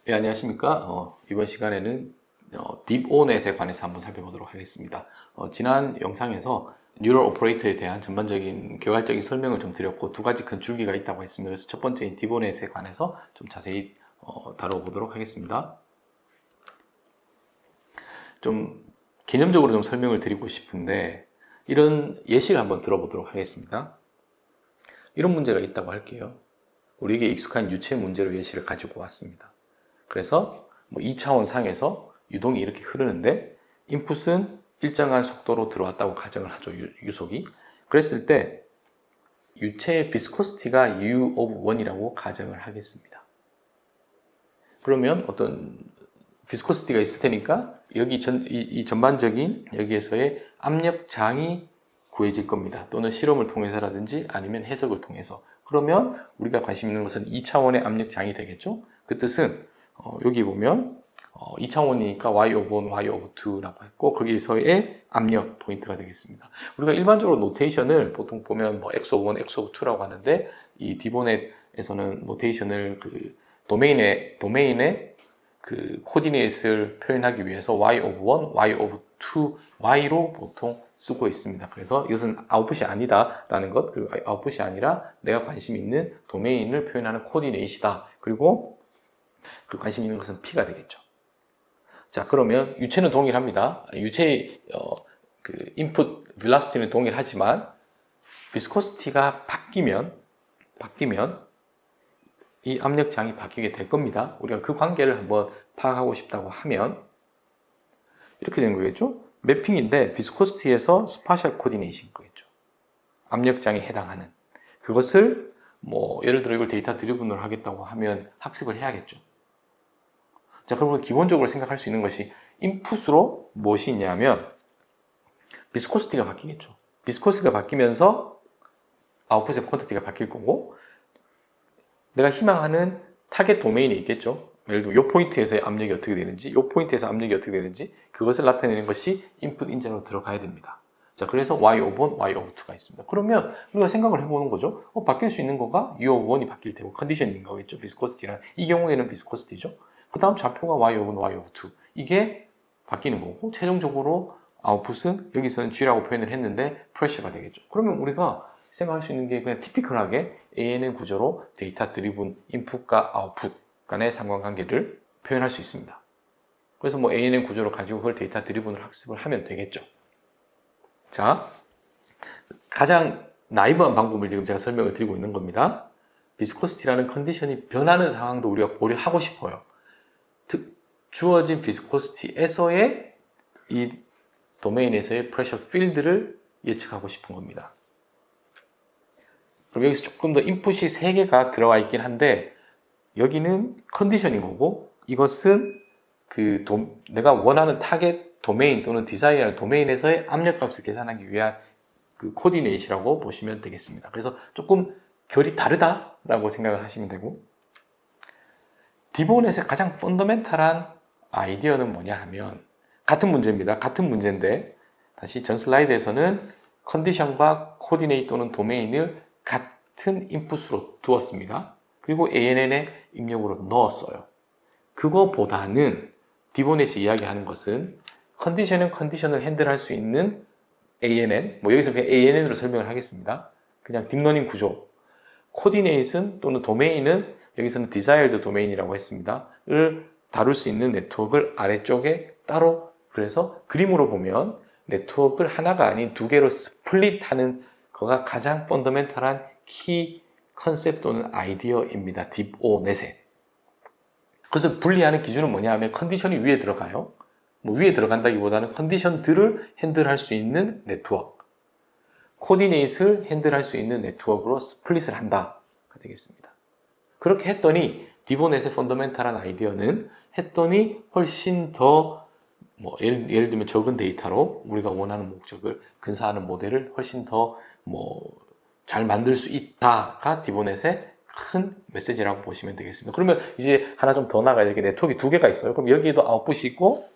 네, 안녕하십니까. 이번 시간에는 딥오넷에 관해서 한번 살펴보도록 하겠습니다. 지난 영상에서 뉴럴 오퍼레이터에 대한 전반적인 개괄적인 설명을 좀 드렸고 두 가지 큰 줄기가 있다고 했습니다. 그래서 첫 번째인 딥오넷에 관해서 좀 자세히 다뤄보도록 하겠습니다. 좀 개념적으로 좀 설명을 드리고 싶은데 이런 예시를 한번 들어보도록 하겠습니다. 이런 문제가 있다고 할게요. 우리에게 익숙한 유체 문제로 예시를 가지고 왔습니다. 그래서 2차원 상에서 유동이 이렇게 흐르는데 인풋은 일정한 속도로 들어왔다고 가정을 하죠. 유속이. 그랬을 때 유체의 비스코시티가 U of 1이라고 가정을 하겠습니다. 그러면 어떤 비스코시티가 있을 테니까 여기 이 전반적인 여기에서의 압력장이 구해질 겁니다. 또는 실험을 통해서라든지 아니면 해석을 통해서. 그러면 우리가 관심 있는 것은 2차원의 압력장이 되겠죠. 그 뜻은 여기 보면 2차원이니까 y of 1, y of 2라고 했고 거기서의 압력 포인트가 되겠습니다. 우리가 일반적으로 노테이션을 보통 보면 x of 1, x of 2라고 하는데 이 디보넷에서는 노테이션을 그 도메인의 그 코디네이트를 표현하기 위해서 y of 1, y of 2, y로 보통 쓰고 있습니다. 그래서 이것은 아웃풋이 아니다라는 것, 그리고 아웃풋이 아니라 내가 관심 있는 도메인을 표현하는 코디네이트이다. 그리고 그 관심 있는 것은 P가 되겠죠. 자, 그러면 유체는 동일합니다. 유체의 그 인풋 벨로시티는 동일하지만 비스코시티가 바뀌면 이 압력장이 바뀌게 될 겁니다. 우리가 그 관계를 한번 파악하고 싶다고 하면 이렇게 되는 거겠죠. 매핑인데 비스코시티에서 스파셜 코디네이션인 거겠죠. 압력장에 해당하는 그것을 예를 들어 이걸 데이터 드리븐으로 하겠다고 하면 학습을 해야겠죠. 자, 그러면 기본적으로 생각할 수 있는 것이 인풋으로 무엇이 있냐면 비스코시티가 바뀌겠죠. 비스코시티가 바뀌면서 아웃풋의 퀀티티가 바뀔 거고 내가 희망하는 타겟 도메인이 있겠죠. 예를 들면 이 포인트에서의 압력이 어떻게 되는지, 이 포인트에서 압력이 어떻게 되는지 그것을 나타내는 것이 인풋 인자로 들어가야 됩니다. 자, 그래서 y of 1, y of 2가 있습니다. 그러면 우리가 생각을 해보는 거죠. 바뀔 수 있는 거가 u of 1이 바뀔 테고 컨디션인 거겠죠. 비스코시티는 이 경우에는 비스코시티죠. 그 다음 좌표가 y of 1, y of 2 이게 바뀌는 거고 최종적으로 아웃풋은 여기서는 G라고 표현을 했는데 프레셔가 되겠죠. 그러면 우리가 생각할 수 있는 게 그냥 티피컬하게 ANN 구조로 데이터 드리븐 인풋과 아웃풋 간의 상관관계를 표현할 수 있습니다. 그래서 ANN 구조를 가지고 그걸 데이터 드리븐을 학습을 하면 되겠죠. 자, 가장 나이브한 방법을 지금 제가 설명을 드리고 있는 겁니다. 비스코시티라는 컨디션이 변하는 상황도 우리가 고려하고 싶어요. 주어진 비스코시티에서의 이 도메인에서의 프레셔 필드를 예측하고 싶은 겁니다. 그럼 여기서 조금 더 인풋이 3개가 들어가 있긴 한데 여기는 컨디션인 거고 이것은 내가 원하는 타겟 도메인 또는 디자이어하는 도메인에서의 압력값을 계산하기 위한 그 코디네이트라고 보시면 되겠습니다. 그래서 조금 결이 다르다라고 생각을 하시면 되고 디보넷의 가장 펀더멘탈한 아이디어는 뭐냐 하면 같은 문제입니다. 같은 문제인데 다시 전 슬라이드에서는 컨디션과 코디네이트 또는 도메인을 같은 인풋으로 두었습니다. 그리고 ANN의 입력으로 넣었어요. 그거보다는 디보넷이 이야기하는 것은 컨디션은 컨디션을 핸들할 수 있는 ANN, 여기서 그냥 ANN으로 설명을 하겠습니다. 그냥 딥러닝 구조. 코디네이션 또는 도메인은 여기서는 desired 도메인이라고 했습니다. 를 다룰 수 있는 네트워크를 아래쪽에 따로 그래서 그림으로 보면 네트워크를 하나가 아닌 2개로 스플릿하는 거가 가장 펀더멘탈한 키 컨셉 또는 아이디어입니다. 딥오넷에. 그래서 분리하는 기준은 뭐냐 하면 컨디션이 위에 들어가요. 위에 들어간다기보다는 컨디션들을 핸들할 수 있는 네트워크. 코디네이트를 핸들할 수 있는 네트워크로 스플릿을 한다가 되겠습니다. 그렇게 했더니 딥오넷의 펀더멘탈한 아이디어는 했더니 훨씬 더 예를 들면 적은 데이터로 우리가 원하는 목적을 근사하는 모델을 훨씬 더 잘 만들 수 있다가 딥오넷의 큰 메시지라고 보시면 되겠습니다. 그러면 이제 하나 좀 더 나가야 될 게 네트워크가 2개가 있어요. 그럼 여기에도 아웃풋이 있고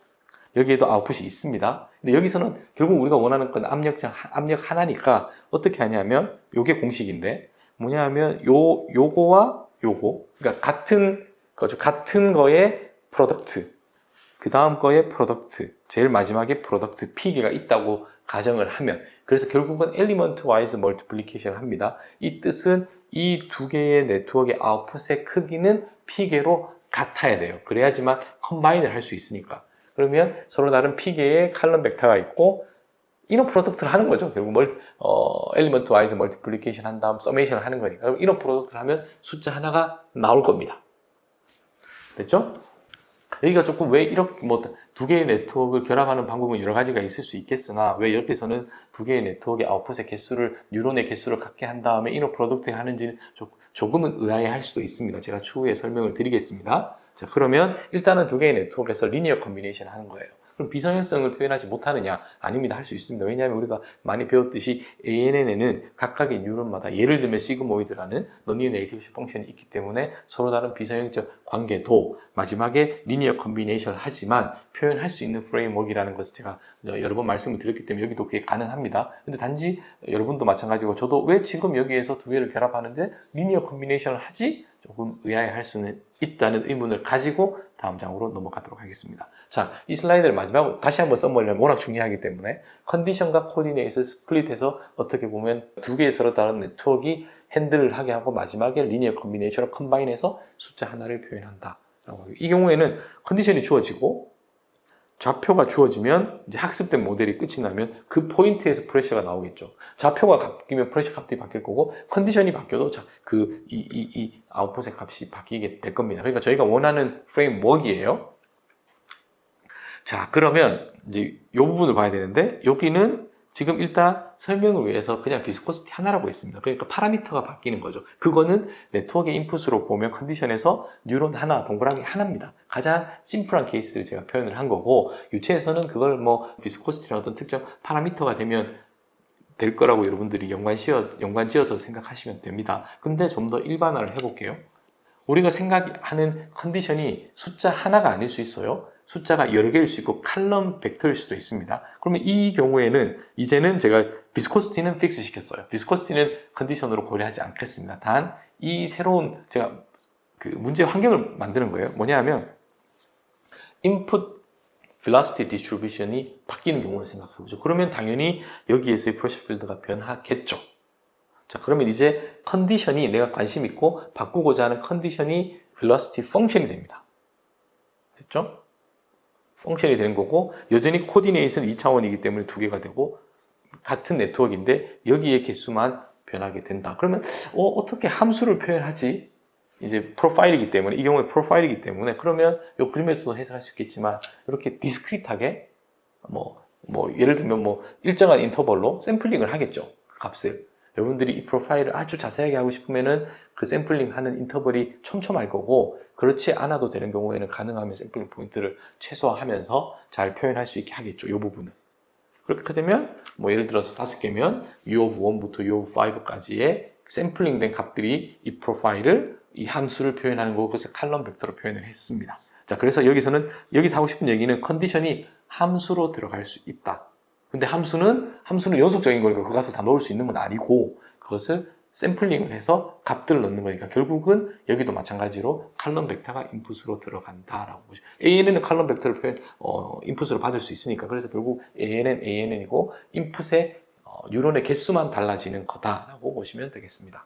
여기에도 아웃풋이 있습니다. 근데 여기서는 결국 우리가 원하는 건 압력 하나니까 어떻게 하냐면 요게 공식인데 뭐냐 하면 요거와 요거 그러니까 같은 그죠? 같은 거에 프로덕트, 그 다음 거에 프로덕트, 제일 마지막에 프로덕트 P개가 있다고 가정을 하면, 그래서 결국은 엘리먼트 와이즈 멀티플리케이션을 합니다. 이 뜻은 이 두 개의 네트워크의 아웃풋의 크기는 P개로 같아야 돼요. 그래야지만 컴바인을 할 수 있으니까. 그러면 서로 다른 P개의 칼럼 벡터가 있고 이너 프로덕트를 하는 거죠. 결국 엘리먼트 와이즈 멀티플리케이션 한 다음 서메이션을 하는 거니까. 그럼 이너 프로덕트를 하면 숫자 하나가 나올 겁니다. 됐죠? 여기가 조금 왜 이렇게 두 개의 네트워크를 결합하는 방법은 여러 가지가 있을 수 있겠으나 왜 여기서는 두 개의 네트워크의 아웃풋의 개수를 뉴런의 개수를 갖게 한 다음에 이너 프로덕트를 하는지는 조금은 의아해할 수도 있습니다. 제가 추후에 설명을 드리겠습니다. 자, 그러면 일단은 두 개의 네트워크에서 리니어 컨비네이션 하는 거예요. 그럼 비성형성을 표현하지 못하느냐? 아닙니다. 할 수 있습니다. 왜냐하면 우리가 많이 배웠듯이 ANN에는 각각의 뉴런마다 예를 들면 시그모이드라는 non-negative 펑션이 있기 때문에 서로 다른 비성형적 관계도 마지막에 리니어 컨비네이션을 하지만 표현할 수 있는 프레임워크이라는 것을 제가 여러 번 말씀을 드렸기 때문에 여기도 그게 가능합니다. 근데 단지 여러분도 마찬가지고 저도 왜 지금 여기에서 두 개를 결합하는데 리니어 컨비네이션을 하지? 조금 의아해할 수는 있다는 의문을 가지고 다음 장으로 넘어가도록 하겠습니다. 자, 이 슬라이드를 마지막으로 다시 한번 써보려면 워낙 중요하기 때문에 컨디션과 코디네이트를 스플릿해서 어떻게 보면 두 개의 서로 다른 네트워크가 핸들을 하게 하고 마지막에 리니어 컨비네이션을 컴바인해서 숫자 하나를 표현한다. 이 경우에는 컨디션이 주어지고 좌표가 주어지면 이제 학습된 모델이 끝이 나면 그 포인트에서 프레셔가 나오겠죠. 좌표가 바뀌면 프레셔 값이 바뀔 거고 컨디션이 바뀌어도 이 아웃풋의 값이 바뀌게 될 겁니다. 그러니까 저희가 원하는 프레임워크이에요. 자, 그러면 이제 이 부분을 봐야 되는데 여기는 지금 일단 설명을 위해서 그냥 비스코시티 하나라고 했습니다. 그러니까 파라미터가 바뀌는 거죠. 그거는 네트워크의 인풋으로 보면 컨디션에서 뉴런 하나, 동그라미 하나입니다. 가장 심플한 케이스를 제가 표현을 한 거고 유체에서는 그걸 비스코시티나 어떤 특정 파라미터가 될 거라고 여러분들이 연관지어서 생각하시면 됩니다. 근데 좀 더 일반화를 해볼게요. 우리가 생각하는 컨디션이 숫자 하나가 아닐 수 있어요. 숫자가 여러 개일 수 있고 칼럼 벡터일 수도 있습니다. 그러면 이 경우에는 이제는 제가 비스코시티는 픽스 시켰어요. 비스코시티는 컨디션으로 고려하지 않겠습니다. 단 이 새로운 제가 그 문제 환경을 만드는 거예요. 뭐냐 하면 인풋 velocity distribution이 바뀌는 경우를 생각해 보죠. 그러면 당연히 여기에서의 프레셔 필드가 변하겠죠. 자, 그러면 이제 컨디션이 내가 관심 있고 바꾸고자 하는 컨디션이 velocity 펑션이 됩니다. 됐죠? 펑션이 되는 거고 여전히 코디네이트는 2차원이기 때문에 두 개가 되고 같은 네트워크인데 여기에 개수만 변하게 된다. 그러면 어떻게 함수를 표현하지? 이제 프로파일이기 때문에 이 경우에 프로파일이기 때문에 그러면 이 그림에서도 해석할 수 있겠지만 이렇게 디스크리트하게 예를 들면 일정한 인터벌로 샘플링을 하겠죠. 그 값을. 여러분들이 이 프로파일을 아주 자세하게 하고 싶으면은 그 샘플링 하는 인터벌이 촘촘할 거고 그렇지 않아도 되는 경우에는 가능하면 샘플링 포인트를 최소화하면서 잘 표현할 수 있게 하겠죠. 이 부분은. 그렇게 되면 예를 들어서 5개면 U of 1부터 U of 5까지의 샘플링 된 값들이 이 프로파일을 이 함수를 표현하는 거고 그래서 칼럼 벡터로 표현을 했습니다. 자, 그래서 여기서 하고 싶은 얘기는 컨디션이 함수로 들어갈 수 있다. 근데 함수는 연속적인 거니까 그 값을 다 넣을 수 있는 건 아니고 그것을 샘플링을 해서 값들을 넣는 거니까 결국은 여기도 마찬가지로 칼럼 벡터가 인풋으로 들어간다라고 보죠. ANN은 칼럼 벡터를 인풋으로 받을 수 있으니까 그래서 결국 ANN이고 인풋의 뉴런의 개수만 달라지는 거다라고 보시면 되겠습니다.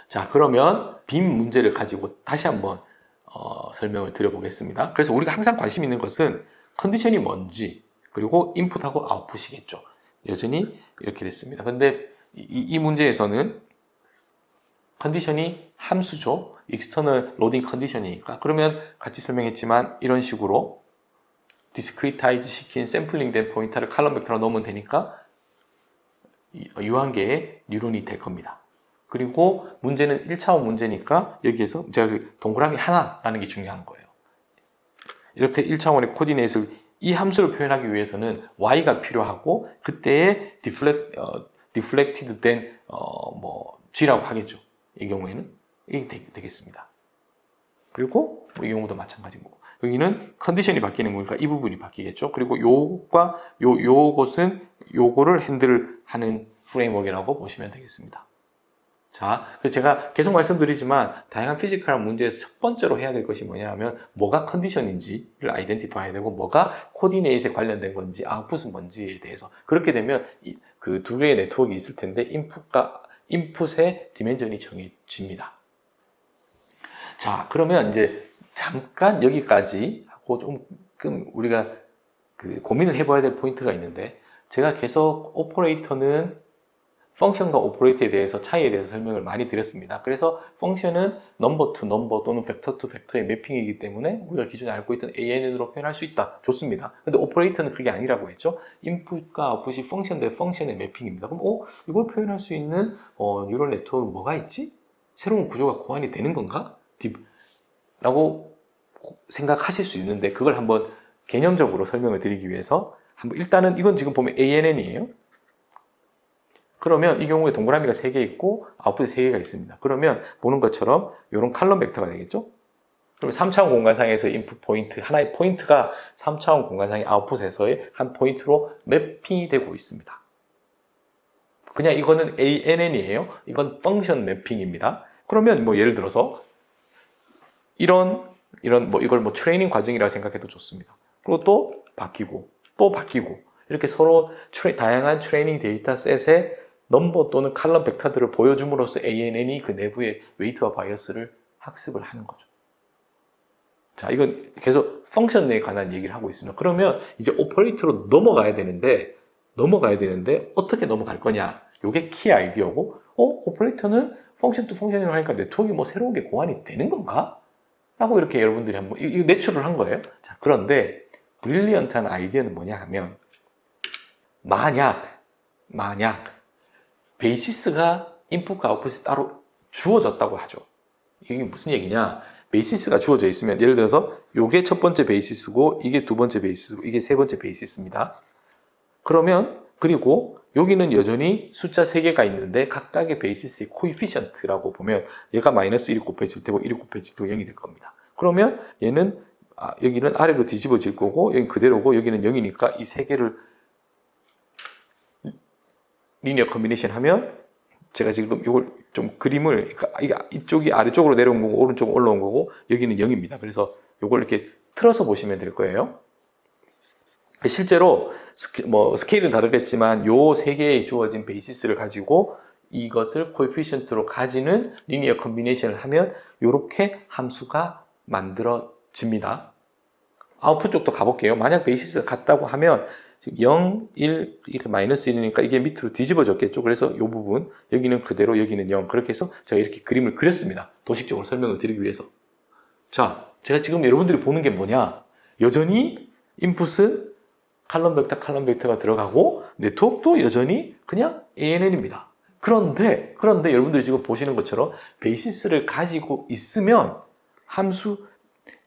자, 그러면 빈 문제를 가지고 다시 한번 설명을 드려보겠습니다. 그래서 우리가 항상 관심 있는 것은 컨디션이 뭔지 그리고 인풋하고 아웃풋이겠죠. 여전히 이렇게 됐습니다. 근데 이 문제에서는 컨디션이 함수죠. external loading 컨디션이니까. 그러면 같이 설명했지만 이런 식으로 디스크리타이즈 시킨 샘플링 된 포인터를 칼럼 벡터로 넣으면 되니까 유한계의 뉴런이 될 겁니다. 그리고 문제는 1차원 문제니까 여기에서 제가 그 동그라미 하나라는 게 중요한 거예요. 이렇게 1차원의 코디네이트를 이 함수를 표현하기 위해서는 y가 필요하고 그때의 deflected 된 g라고 하겠죠. 이 경우에는 이게 되겠습니다. 그리고 이 경우도 마찬가지인 거고 여기는 컨디션이 바뀌는 거니까 이 부분이 바뀌겠죠. 그리고 요것과 요것은 요거를 핸들을 하는 프레임워크라고 보시면 되겠습니다. 자, 그래서 제가 계속 말씀드리지만 다양한 피지컬한 문제에서 첫 번째로 해야 될 것이 뭐냐 하면 뭐가 컨디션인지를 아이덴티파이 해야 되고 뭐가 코디네이트에 관련된 건지 아웃풋은 뭔지에 대해서 그렇게 되면 그 두 개의 네트워크가 있을 텐데 인풋의 디멘전이 정해집니다. 자, 그러면 이제 잠깐 여기까지 하고 조금 우리가 고민을 해봐야 될 포인트가 있는데 제가 계속 오퍼레이터는 펑션과 오퍼레이터에 대해서 차이에 대해서 설명을 많이 드렸습니다. 그래서 펑션은 넘버 투 넘버 또는 벡터 투 벡터의 매핑이기 때문에 우리가 기존에 알고 있던 ANN으로 표현할 수 있다. 좋습니다. 근데 오퍼레이터는 그게 아니라고 했죠. 인풋과 아웃풋이 펑션 대 펑션의 매핑입니다. 그럼 이걸 표현할 수 있는 뉴럴 네트워크 뭐가 있지? 새로운 구조가 고안이 되는 건가? 라고 생각하실 수 있는데 그걸 한번 개념적으로 설명을 드리기 위해서 일단은 이건 지금 보면 ANN이에요. 그러면 이 경우에 동그라미가 3개 있고 아웃풋이 3개가 있습니다. 그러면 보는 것처럼 이런 칼럼 벡터가 되겠죠? 그럼 3차원 공간상에서 인풋 포인트, 하나의 포인트가 3차원 공간상의 아웃풋에서의 한 포인트로 매핑이 되고 있습니다. 그냥 이거는 ANN이에요. 이건 펑션 매핑입니다. 그러면 뭐 예를 들어서 이걸 트레이닝 과정이라고 생각해도 좋습니다. 그리고 또 바뀌고 이렇게 서로 다양한 트레이닝 데이터 셋에 넘버 또는 칼럼 벡터들을 보여줌으로써 ANN이 그 내부의 웨이트와 바이어스를 학습을 하는 거죠. 자, 이건 계속 펑션에 관한 얘기를 하고 있습니다. 그러면 이제 오퍼레이터로 넘어가야 되는데 어떻게 넘어갈 거냐? 이게 키 아이디어고 오퍼레이터는 펑션 투 펑션이라고 하니까 네트워크가 뭐 새로운 게 고안이 되는 건가? 라고 이렇게 여러분들이 한번 이거 내추럴 한 거예요. 자, 그런데 브릴리언트한 아이디어는 뭐냐 하면 만약 베이시스가 인풋과 아웃풋이 따로 주어졌다고 하죠. 이게 무슨 얘기냐? 베이시스가 주어져 있으면 예를 들어서 이게 첫 번째 베이시스고 이게 두 번째 베이시스고 이게 세 번째 베이시스입니다. 그리고 여기는 여전히 숫자 3개가 있는데 각각의 베이시스의 코이피션트라고 보면 얘가 마이너스 1이 곱해질 테고 1이 곱해질 테고 0이 될 겁니다. 그러면 얘는 여기는 아래로 뒤집어질 거고 여기 그대로고 여기는 0이니까 이 3개를 리니어 컨비네이션 하면 제가 지금 이걸 좀 그림을 이쪽이 아래쪽으로 내려온 거고 오른쪽으로 올라온 거고 여기는 0입니다. 그래서 이걸 이렇게 틀어서 보시면 될 거예요. 실제로 스케일은 다르겠지만 요 3개의 주어진 베이시스를 가지고 이것을 코에피션트로 가지는 리니어 컨비네이션을 하면 이렇게 함수가 만들어집니다. 아웃풋 쪽도 가볼게요. 만약 베이시스가 같다고 하면 지금 0, 1, 이렇게 마이너스 1이니까 이게 밑으로 뒤집어졌겠죠. 그래서 이 부분, 여기는 그대로, 여기는 0. 그렇게 해서 제가 이렇게 그림을 그렸습니다. 도식적으로 설명을 드리기 위해서. 자, 제가 지금 여러분들이 보는 게 뭐냐? 여전히 인풋은 칼럼 벡터가 들어가고 네트워크도 여전히 그냥 ANN입니다. 그런데 여러분들이 지금 보시는 것처럼 베이시스를 가지고 있으면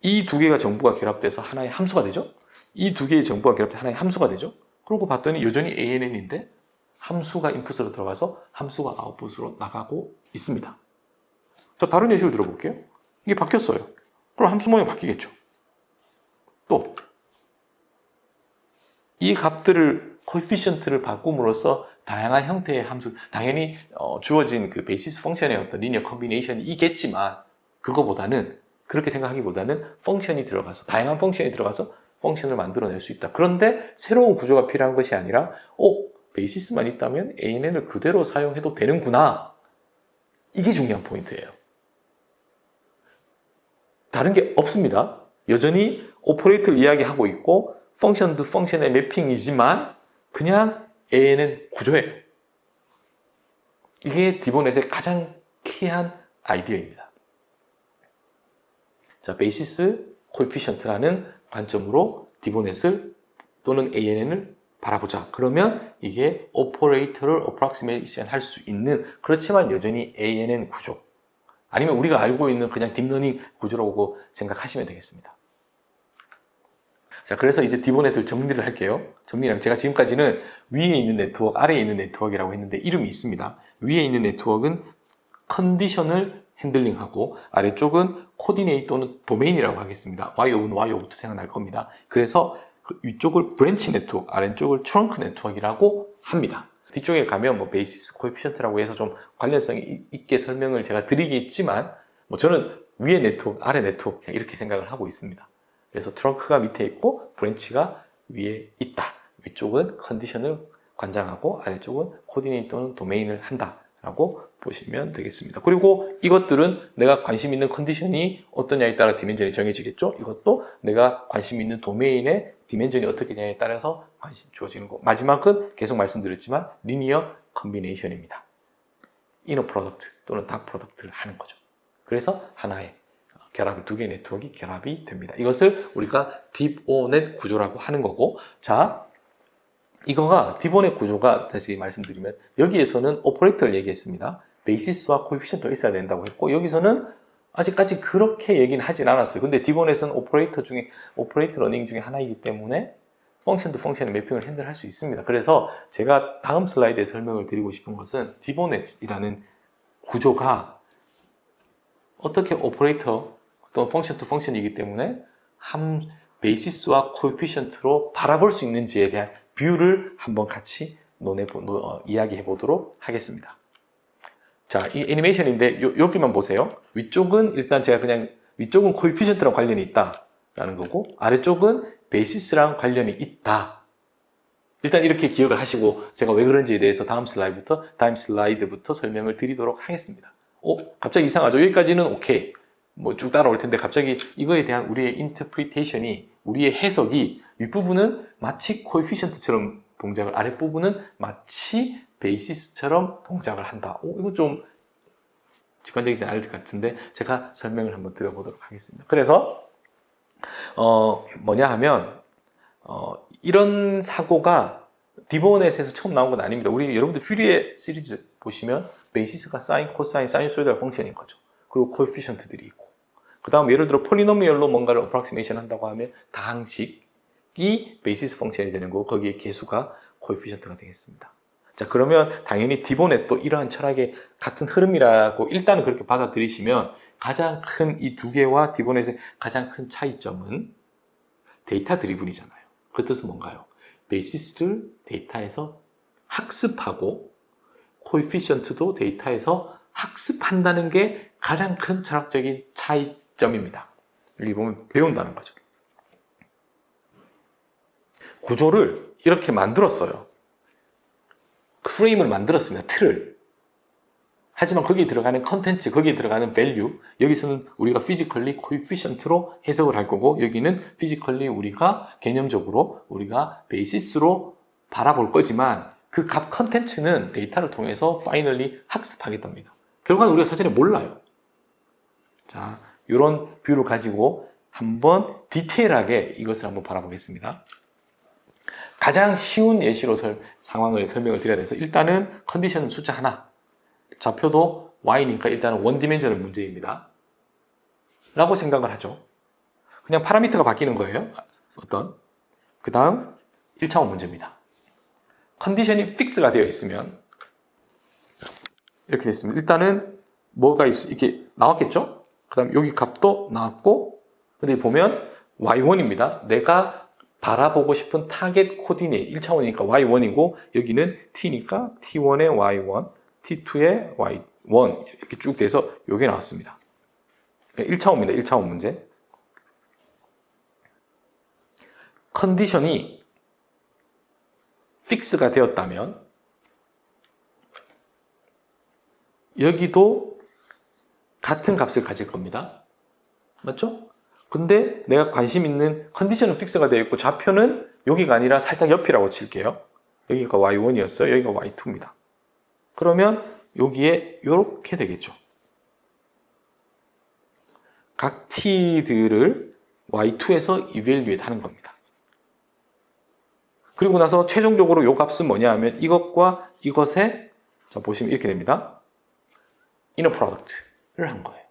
이 두 개가 정보가 결합돼서 하나의 함수가 되죠. 이 두 개의 정보가 결합돼서 하나의 함수가 되죠. 그러고 봤더니 여전히 ANN인데 함수가 인풋으로 들어가서 함수가 아웃풋으로 나가고 있습니다. 자, 다른 예시를 들어볼게요. 이게 바뀌었어요. 그럼 함수 모양이 바뀌겠죠. 또 이 값들을 코에피션트를 바꿈으로써 다양한 형태의 함수, 당연히 주어진 그 베이시스 펑션의 어떤 리니어 컨비네이션이겠지만 그렇게 생각하기보다는 펑션이 들어가서 다양한 펑션이 들어가서 펑션을 만들어낼 수 있다. 그런데 새로운 구조가 필요한 것이 아니라 베이시스만 있다면 ANN을 그대로 사용해도 되는구나. 이게 중요한 포인트예요. 다른 게 없습니다. 여전히 오퍼레이터를 이야기하고 있고 펑션도 펑션의 매핑이지만 그냥 ANN 구조예요. 이게 디보넷의 가장 키한 아이디어입니다. 자, 베이시스 코에피션트라는 관점으로 디보넷을 또는 ANN을 바라보자. 그러면 이게 오퍼레이터를 어프록시메이션 할 수 있는, 그렇지만 여전히 ANN 구조, 아니면 우리가 알고 있는 그냥 딥러닝 구조라고 생각하시면 되겠습니다. 자, 그래서 이제 디보넷을 정리를 할게요. 제가 지금까지는 위에 있는 네트워크, 아래에 있는 네트워크라고 했는데 이름이 있습니다. 위에 있는 네트워크는 컨디션을 핸들링하고 아래쪽은 코디네이트 또는 도메인이라고 하겠습니다. YO부터 생각날 겁니다. 그래서 그 위쪽을 브랜치 네트워크, 아래쪽을 트렁크 네트워크라고 합니다. 뒤쪽에 가면 뭐 베이시스 코에피션트라고 해서 좀 관련성이 있게 설명을 제가 드리겠지만 뭐 저는 위에 네트워크, 아래 네트워크 그냥 이렇게 생각을 하고 있습니다. 그래서 트렁크가 밑에 있고 브랜치가 위에 있다. 위쪽은 컨디션을 관장하고 아래쪽은 코디네이트 또는 도메인을 한다 라고 보시면 되겠습니다. 그리고 이것들은 내가 관심 있는 컨디션이 어떠냐에 따라 디멘전이 정해지겠죠. 이것도 내가 관심 있는 도메인의 디멘전이 어떻게 되냐에 따라서 관심 주어지는 거. 마지막은 계속 말씀드렸지만 리니어 컨비네이션입니다. 이너 프로덕트 또는 닥 프로덕트를 하는 거죠. 그래서 하나의 결합, 두 개의 네트워크가 결합이 됩니다. 이것을 우리가 딥오넷 구조라고 하는 거고, 자, 이거가 딥오넷 구조가 다시 말씀드리면 여기에서는 오퍼레이터를 얘기했습니다. 베이시스와 코에피션트가 있어야 된다고 했고, 여기서는 아직까지 그렇게 얘기는 하진 않았어요. 근데 딥오넷은 오퍼레이터 러닝 중에 하나이기 때문에 펑션 투 펑션의 매핑을 핸들할 수 있습니다. 그래서 제가 다음 슬라이드에 설명을 드리고 싶은 것은 딥오넷이라는 구조가 어떻게 오퍼레이터 또는 펑션 투 펑션이기 때문에 한 베이시스와 코에피션트로 바라볼 수 있는지에 대한 뷰를 한번 같이 이야기해 보도록 하겠습니다. 자, 이 애니메이션인데 여기만 보세요. 위쪽은 일단 제가 그냥 위쪽은 코에피션트랑 관련이 있다라는 거고 아래쪽은 베이시스랑 관련이 있다. 일단 이렇게 기억을 하시고 제가 왜 그런지에 대해서 다음 슬라이드부터 설명을 드리도록 하겠습니다. 갑자기 이상하죠? 여기까지는 오케이. 뭐 쭉 따라올 텐데 갑자기 이거에 대한 우리의 인터프리테이션이, 우리의 해석이 윗부분은 마치 코에피션트처럼 동작을, 아랫부분은 마치 베이시스처럼 동작을 한다. 이거 좀 직관적이지 않을 것 같은데 제가 설명을 한번 드려보도록 하겠습니다. 그래서 뭐냐 하면 이런 사고가 딥오넷에서 처음 나온 건 아닙니다. 여러분들 퓨리에 시리즈 보시면 베이시스가 사인, 코사인, 사이누소이달 펑션인 거죠. 그리고 코에피션트들이 있고, 그 다음 예를 들어 폴리노미얼로 뭔가를 어프락시메이션 한다고 하면 다항식이 베이시스 펑션이 되는 거고 거기에 개수가 코에피션트가 되겠습니다. 자, 그러면 당연히 딥오넷도 이러한 철학의 같은 흐름이라고 일단은 그렇게 받아들이시면 가장 큰 이 두 개와 딥오넷의 가장 큰 차이점은 데이터 드리븐이잖아요. 그 뜻은 뭔가요? 베이시스를 데이터에서 학습하고 코에피션트도 데이터에서 학습한다는 게 가장 큰 철학적인 차이점입니다. 여기 보면 배운다는 거죠. 구조를 이렇게 만들었어요. 프레임을 만들었습니다. 틀을. 하지만 거기에 들어가는 컨텐츠, 거기에 들어가는 밸류, 여기서는 우리가 피지컬리 코에피션트로 해석을 할 거고 여기는 피지컬리 우리가 개념적으로 우리가 베이시스로 바라볼 거지만 그 값 컨텐츠는 데이터를 통해서 파이널리 학습하겠답니다. 결과는 우리가 사전에 몰라요. 자, 이런 뷰를 가지고 한번 디테일하게 이것을 한번 바라보겠습니다. 가장 쉬운 예시로 상황을 설명을 드려야 돼서 일단은 컨디션은 숫자 하나, 좌표도 y니까 일단은 원디멘전al 문제입니다 라고 생각을 하죠. 그냥 파라미터가 바뀌는 거예요. 그 다음 1차원 문제입니다. 컨디션이 픽스가 되어 있으면 이렇게 됐습니다. 일단은 뭐가 이렇게 나왔겠죠? 그 다음 여기 값도 나왔고, 근데 보면 y1입니다. 내가 바라보고 싶은 타겟 코디네이트 1차원이니까 y1이고 여기는 t니까 t1의 y1, t2의 y1 이렇게 쭉 돼서 이게 나왔습니다. 1차원입니다. 1차원 문제. 컨디션이 픽스가 되었다면 여기도 같은 값을 가질 겁니다. 맞죠? 근데 내가 관심 있는 컨디션은 픽스가 되어 있고 좌표는 여기가 아니라 살짝 옆이라고 칠게요. 여기가 y1이었어요. 여기가 y2입니다. 그러면 여기에 이렇게 되겠죠. 각 t들을 y2에서 이밸류에이트 하는 겁니다. 그리고 나서 최종적으로 이 값은 뭐냐 하면 이것과 이것의, 자 보시면 이렇게 됩니다. 이너 프로덕트를 한 거예요.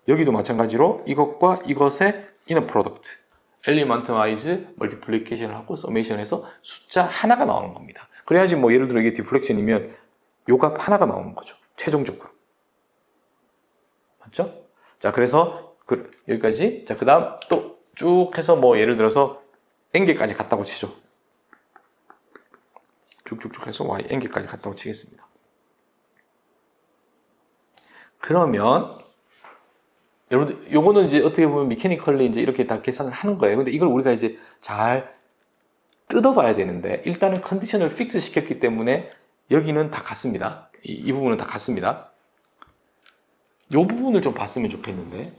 여기도 마찬가지로 이것과 이것의 이너 프로덕트, 엘리먼트 와이즈 멀티플리케이션을 하고 서메이션해서 숫자 하나가 나오는 겁니다. 그래야지 뭐 예를 들어 이게 디플렉션이면 요 값 하나가 나오는 거죠. 최종적으로. 맞죠? 자, 그래서 여기까지. 자, 그 다음 또 쭉 해서 뭐 예를 들어서 n개까지 갔다고 치죠. 쭉쭉쭉 해서 y n개까지 갔다고 치겠습니다. 그러면 여러분들 요거는 이제 어떻게 보면 미케니컬리 이제 이렇게 다 계산을 하는 거예요. 근데 이걸 우리가 이제 잘 뜯어봐야 되는데 일단은 컨디션을 픽스 시켰기 때문에 여기는 다 같습니다. 이 부분은 다 같습니다. 이 부분을 좀 봤으면 좋겠는데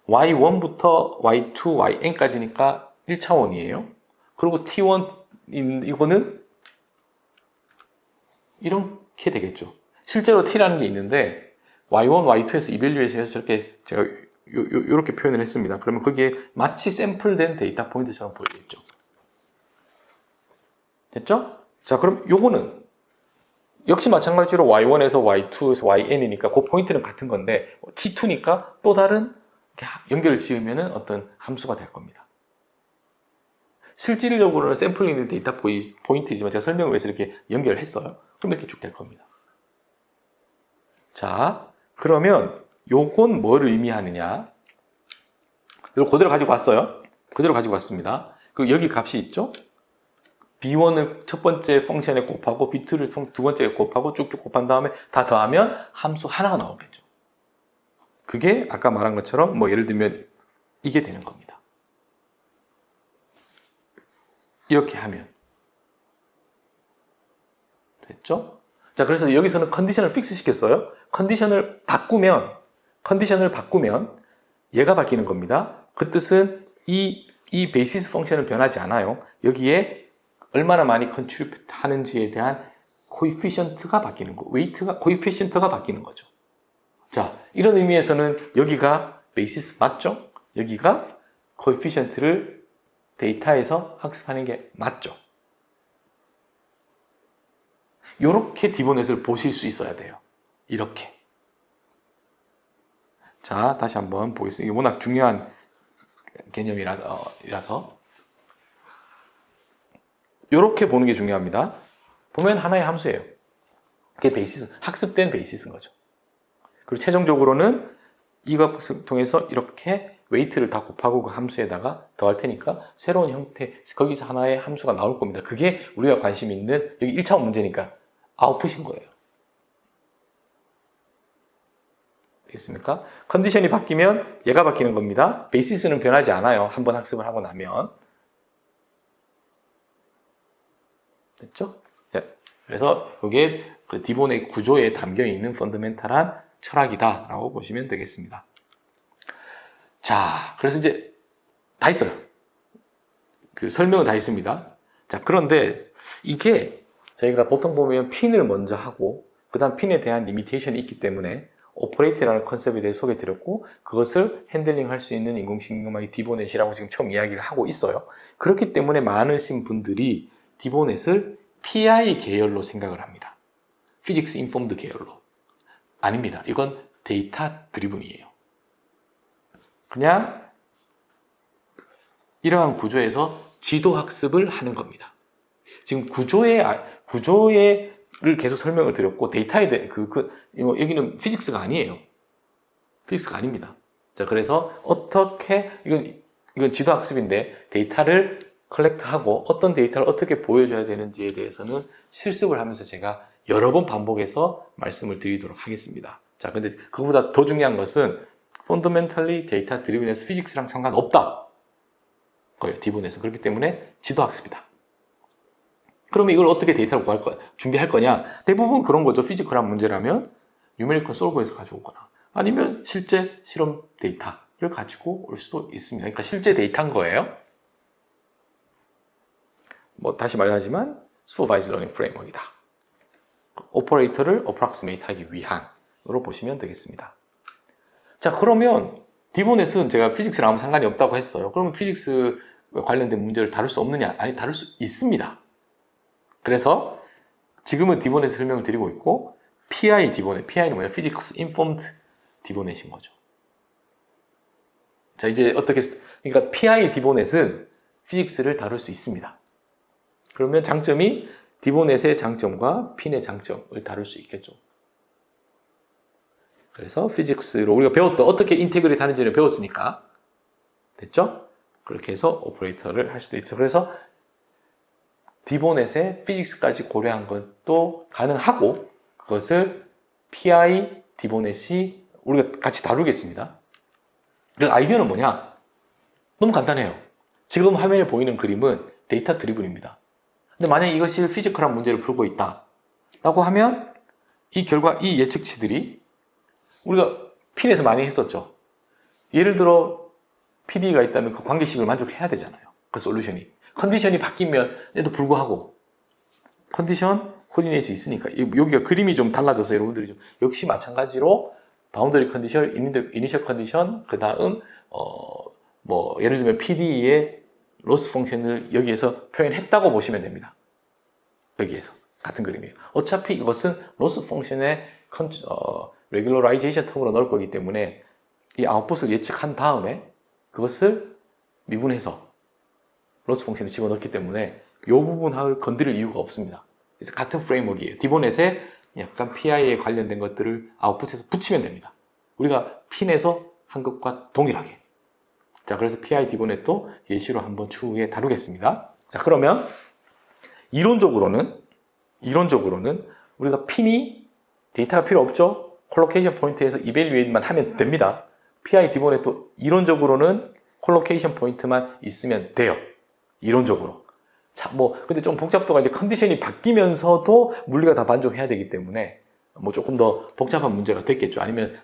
y1부터 y2, yn까지니까 1차원이에요. 그리고 t1 이거는 이렇게 되겠죠. 실제로 t라는 게 있는데 y1, y2에서 이밸류에이션에서 저렇게 제가 이렇게 표현을 했습니다. 그러면 거기에 마치 샘플된 데이터 포인트처럼 보이겠죠. 됐죠? 자, 그럼 요거는 역시 마찬가지로 y1에서 y2에서 yn이니까 그 포인트는 같은 건데 t2니까 또 다른 연결을 지으면 어떤 함수가 될 겁니다. 실질적으로는 샘플링된 데이터 포인트이지만 제가 설명을 위해서 이렇게 연결을 했어요. 그럼 이렇게 쭉 될 겁니다. 자, 그러면 요건 뭘 의미하느냐? 이걸 그대로 가지고 왔어요. 그대로 가지고 왔습니다. 그리고 여기 값이 있죠? b1을 첫 번째 펑션에 곱하고 b2를 두 번째에 곱하고 쭉쭉 곱한 다음에 다 더하면 함수 하나가 나오겠죠. 그게 아까 말한 것처럼 뭐 예를 들면 이게 되는 겁니다. 이렇게 하면 됐죠? 자, 그래서 여기서는 컨디션을 픽스 시켰어요. 컨디션을 바꾸면 얘가 바뀌는 겁니다. 그 뜻은 이 베이시스 펑션은 변하지 않아요. 여기에 얼마나 많이 컨트리뷰트 하는지에 대한 코이피션트가 바뀌는 거, 코이피션트가 바뀌는 거죠. 자, 이런 의미에서는 여기가 베이시스 맞죠? 여기가 코이피션트를 데이터에서 학습하는 게 맞죠? 이렇게 디보넷을 보실 수 있어야 돼요. 이렇게. 자, 다시 한번 보겠습니다. 이게 워낙 중요한 개념이라서 이렇게 보는 게 중요합니다. 보면 하나의 함수예요. 그게 베이시스, 학습된 베이시스인 거죠. 그리고 최종적으로는 이것을 통해서 이렇게 웨이트를 다 곱하고 그 함수에다가 더할 테니까 새로운 형태, 거기서 하나의 함수가 나올 겁니다. 그게 우리가 관심 있는 여기 1차원 문제니까 아웃풋인 거예요. 되겠습니까? 컨디션이 바뀌면 얘가 바뀌는 겁니다. 베이시스는 변하지 않아요. 한번 학습을 하고 나면. 됐죠? 네. 그래서 이게 그 디본의 구조에 담겨 있는 펀더멘탈한 철학이다 라고 보시면 되겠습니다. 자, 그래서 이제 다 있어요. 그 설명은 다 있습니다. 자, 그런데 이게 저희가 보통 보면 핀을 먼저 하고 그 다음 핀에 대한 리미테이션이 있기 때문에 오퍼레이트라는 컨셉에 대해 소개드렸고 그것을 핸들링 할 수 있는 인공신경망이 디보넷이라고 지금 처음 이야기를 하고 있어요. 그렇기 때문에 많으신 분들이 디보넷을 PI 계열로 생각을 합니다. 피직스 인폼드 계열로. 아닙니다. 이건 데이터 드리븐이에요. 그냥 이러한 구조에서 지도 학습을 하는 겁니다. 지금 구조를 계속 설명을 드렸고 데이터에 대해 여기는 피직스가 아니에요. 피직스가 아닙니다. 자, 그래서 어떻게 이건 지도 학습인데 데이터를 컬렉트하고 어떤 데이터를 어떻게 보여줘야 되는지에 대해서는 실습을 하면서 제가 여러 번 반복해서 말씀을 드리도록 하겠습니다. 자, 근데 그거보다 더 중요한 것은 펀더멘탈리 데이터 드리븐에서 피직스랑 상관없다 거예요. 디본에서. 그렇기 때문에 지도 학습이다. 그러면 이걸 어떻게 데이터를 준비할 거냐? 대부분 그런 거죠. 피지컬한 문제라면 뉴메리컬 솔버에서 가져오거나 아니면 실제 실험 데이터를 가지고 올 수도 있습니다. 그러니까 실제 데이터인 거예요. 뭐 다시 말하지만 슈퍼바이즈 러닝 프레임워크이다. 오퍼레이터를 어프락시메이트 하기 위한으로 보시면 되겠습니다. 자, 그러면 디보넷은 제가 피직스랑 아무 상관이 없다고 했어요. 그러면 피직스 관련된 문제를 다룰 수 없느냐? 아니, 다룰 수 있습니다. 그래서 지금은 디보넷 설명을 드리고 있고 PI 디보넷, PI는 뭐냐? 피직스 인폼드 디보넷인 거죠. 자, 이제 그러니까 PI 디보넷은 피직스를 다룰 수 있습니다. 그러면 장점이 디보넷의 장점과 핀의 장점을 다룰 수 있겠죠. 그래서 피직스로 우리가 배웠던 어떻게 인테그레이트 하는지를 배웠으니까 됐죠? 그렇게 해서 오퍼레이터를 할 수도 있어. 그래서 디보넷의 피직스까지 고려한 것도 가능하고, 그것을 PI 디보넷이 우리가 같이 다루겠습니다. 그 아이디어는 뭐냐? 너무 간단해요. 지금 화면에 보이는 그림은 데이터 드리븐입니다. 근데 만약에 이것이 피지컬한 문제를 풀고 있다 라고 하면 이 결과, 이 예측치들이 우리가 핀에서 많이 했었죠. 예를 들어 PD가 있다면 그 관계식을 만족해야 되잖아요. 그 솔루션이. 컨디션이 바뀌면에도 불구하고 컨디션 코디네이션이 있으니까 여기가 그림이 좀 달라져서 여러분들이 좀 역시 마찬가지로 바운더리 컨디션, 이니셜 컨디션, 그 다음 뭐 예를 들면 PD의 로스 펑션을 여기에서 표현했다고 보시면 됩니다. 여기에서 같은 그림이에요. 어차피 이것은 로스 펑션의 레귤러라이제이션 텀으로 넣을 거기 때문에 이 아웃풋을 예측한 다음에 그것을 미분해서 로스 펑션을 집어넣기 때문에 이 부분을 건드릴 이유가 없습니다. 그래서 같은 프레임워크이에요. 디보넷에 약간 PI에 관련된 것들을 아웃풋에서 붙이면 됩니다. 우리가 핀에서 한 것과 동일하게. 자, 그래서 PI 디보넷도 예시로 한번 추후에 다루겠습니다. 자, 그러면 이론적으로는 우리가 핀이 데이터가 필요 없죠? 콜로케이션 포인트에서 이밸류에이트만 하면 됩니다. PI 디보넷도 이론적으로는 콜로케이션 포인트만 있으면 돼요. 이론적으로. 자, 근데 좀 복잡도가 이제 컨디션이 바뀌면서도 물리가 다 만족해야 되기 때문에 조금 더 복잡한 문제가 됐겠죠. 아니면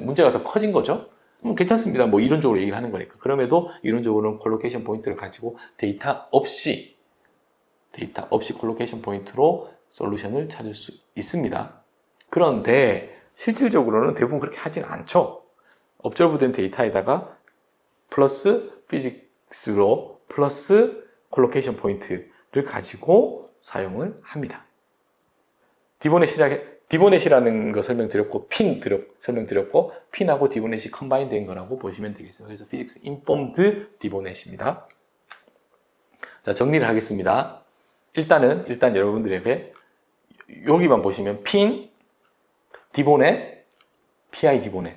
문제가 더 커진 거죠. 괜찮습니다. 이론적으로 얘기를 하는 거니까. 그럼에도 이론적으로는 콜로케이션 포인트를 가지고 데이터 없이 콜로케이션 포인트로 솔루션을 찾을 수 있습니다. 그런데 실질적으로는 대부분 그렇게 하진 않죠. 업저브된 데이터에다가 플러스 피직스로 플러스 콜로케이션 포인트를 가지고 사용을 합니다. 디보넷이라는 거 설명드렸고, 설명드렸고, 핀하고 디보넷이 컴바인 된 거라고 보시면 되겠습니다. 그래서 피직스 인폼드 디보넷입니다. 자, 정리를 하겠습니다. 일단 여러분들에게 여기만 보시면 핀, 디보넷, PI 디보넷.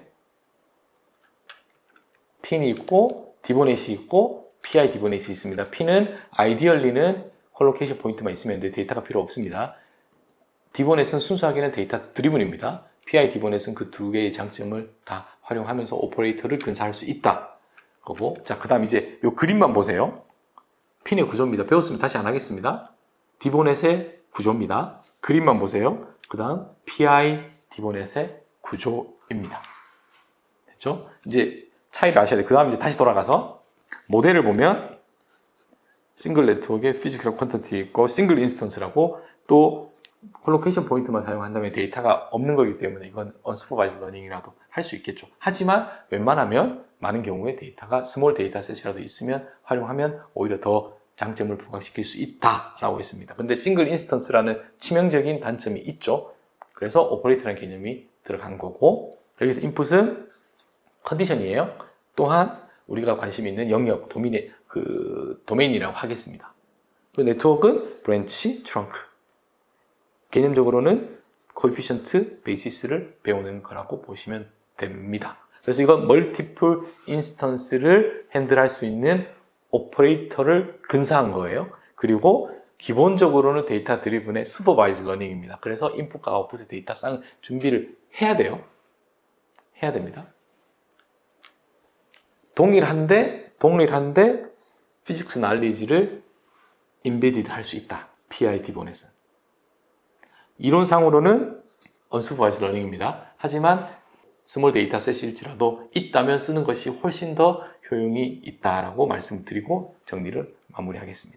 핀이 있고, 디보넷이 있고, PI 디보넷이 있습니다. 핀은 아이디얼리는 콜로케이션 포인트만 있으면 되는데 데이터가 필요 없습니다. 디보넷은 순수하게는 데이터 드리븐입니다. PI 디보넷은 그 두 개의 장점을 다 활용하면서 오퍼레이터를 근사할 수 있다. 거고. 자, 그 다음 이제 이 그림만 보세요. 핀의 구조입니다. 배웠으면 다시 안 하겠습니다. 디보넷의 구조입니다. 그림만 보세요. 그 다음 PI 디보넷의 구조입니다. 됐죠? 이제 차이를 아셔야 돼요. 그 다음 이제 다시 돌아가서 모델을 보면 싱글 네트워크에 피지컬 퀀티티 있고 싱글 인스턴스라고 또 콜로케이션 포인트만 사용한다면 데이터가 없는 거기 때문에 이건 언스퍼바이즈 러닝이라도 할 수 있겠죠. 하지만 웬만하면 많은 경우에 데이터가 스몰 데이터셋이라도 있으면 활용하면 오히려 더 장점을 부각시킬 수 있다라고 했습니다. 근데 싱글 인스턴스라는 치명적인 단점이 있죠. 그래서 오퍼레이터라는 개념이 들어간 거고, 여기서 인풋은 컨디션이에요. 또한 우리가 관심 있는 영역, 도메인이라고 하겠습니다. 네트워크는 브랜치, 트렁크. 개념적으로는 코에피션트 베이시스를 배우는 거라고 보시면 됩니다. 그래서 이건 멀티플 인스턴스를 핸들할 수 있는 오퍼레이터를 근사한 거예요. 그리고 기본적으로는 데이터 드리븐의 슈퍼바이즈 러닝입니다. 그래서 인풋과 아웃풋의 데이터 쌍 준비를 해야 돼요. 해야 됩니다. 동일한데 피직스 날리지를 인베디드 할 수 있다. PI 디보넷은. 이론상으로는 언슈퍼바이즈 러닝입니다. 하지만 스몰 데이터셋일지라도 있다면 쓰는 것이 훨씬 더 효용이 있다라고 말씀드리고 정리를 마무리하겠습니다.